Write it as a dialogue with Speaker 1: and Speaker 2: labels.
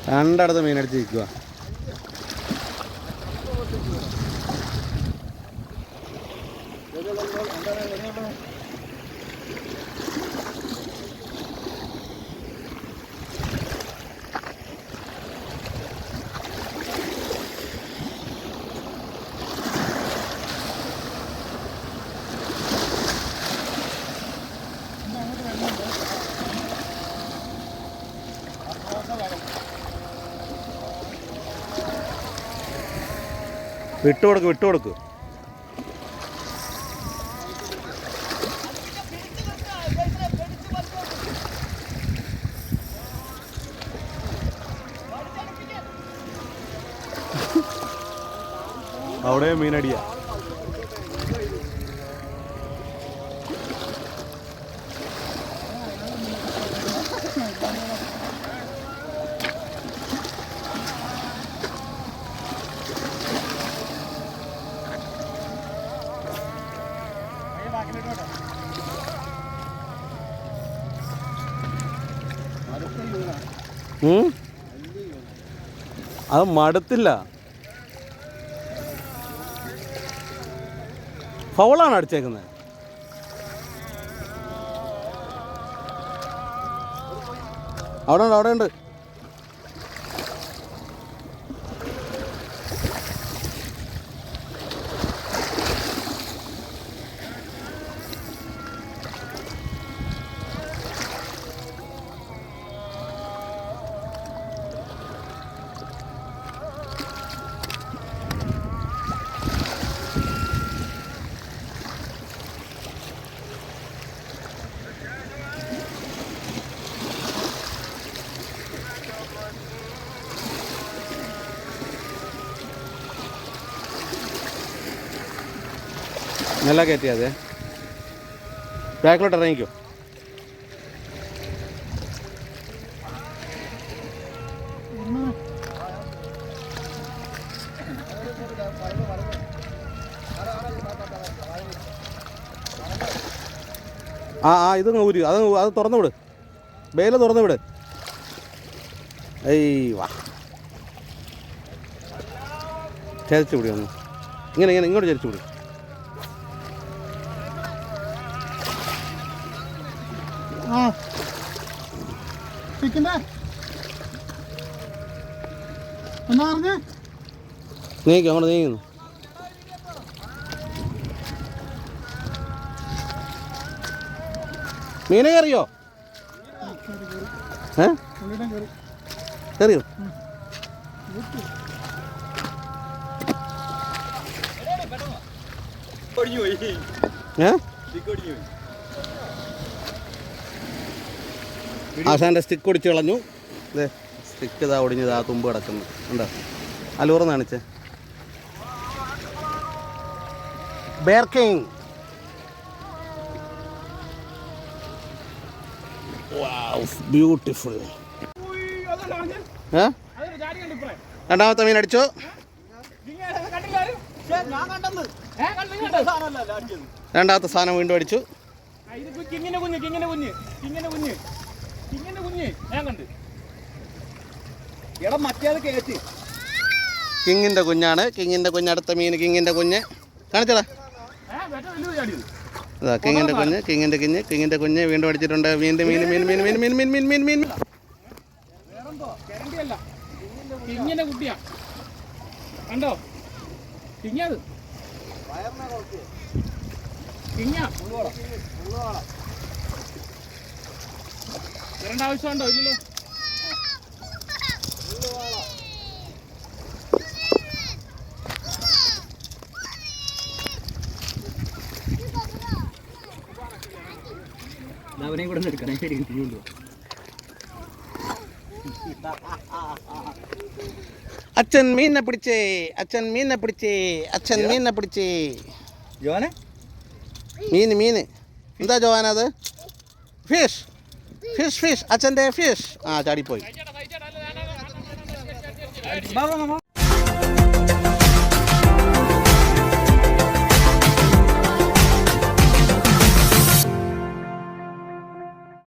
Speaker 1: രണ്ടടുത്ത് മീനടിച്ച് നിൽക്കുക. വിട്ടുകൊടുക്ക് വിട്ടുകൊടുക്ക്. അവിടെ മീനടിയ. അത് മടുത്തില്ല. ഫൗളാണ് അടിച്ചേക്കുന്നത്. അവിടെ ഉണ്ട്, അവിടെ ഉണ്ട്. നല്ല കയറ്റിയാതെ ബാക്കിലോട്ട് ഇറങ്ങിക്കോ. ഇത് ഊരി അത് തുറന്നു വിട്. ബേല തുറന്നു വിട്. വാ ചരിച്ചു വിടി. ഒന്ന് ഇങ്ങനെ ഇങ്ങോട്ട് ചരിച്ചു വിടി. നീക്കോ, അങ്ങോട്ട് നീങ്ങുന്നു. മീനെ കയറിയോ? കയറിയോ? ആശാൻ്റെ സ്റ്റിക്ക് ഒടിച്ച് കളഞ്ഞു. ഇതേ സ്റ്റിക്ക് ഇതാ ഒടിഞ്ഞതാ തുമ്പ് കിടക്കുന്നു. ഉണ്ടോ? അലൂർന്ന് കാണിച്ചേ. ബെയർ കിങ്. ബ്യൂട്ടിഫുൾ. രണ്ടാമത്തെ മീൻ അടിച്ചു. രണ്ടാമത്തെ സാധനം വീണ്ടും അടിച്ചു. കിങ്ങിന്റെ കുഞ്ഞാണ്. കിങ്ങിന്റെ കുഞ്ഞ്. അടുത്ത മീൻ കിങ്ങിന്റെ കുഞ്ഞ്. കാണിച്ചടാ. അതാ കിങ്ങിന്റെ കുഞ്ഞ്. കിങ്ങിന്റെ കുഞ്ഞ് വീണ്ടും അടിച്ചിട്ടുണ്ട്. വീണ്ടും മീൻ മീൻ മീൻ മീൻ മീൻ മീൻ മീൻ മീൻ മീൻ കിങ്ങിന്റെ കുട്ടിയാ. കണ്ടോ? കിങ്ങത് കിങ്ങ. വരേണ്ട ആവശ്യമുണ്ടോ? ഇല്ലല്ലോ. അവനെയും കൂടെ എടുക്കണേ. അച്ഛൻ മീനെ പിടിച്ചേ, അച്ഛൻ മീനെ പിടിച്ചേ, അച്ഛൻ മീനെ പിടിച്ചേ. ജോനെ മീന് എന്താ ജോവാന? അത് ഫിഷ് ഫിഷ് ഫിഷ്. അച്ഛൻ്റെ ഫിഷ്. ചാടിപ്പോയി.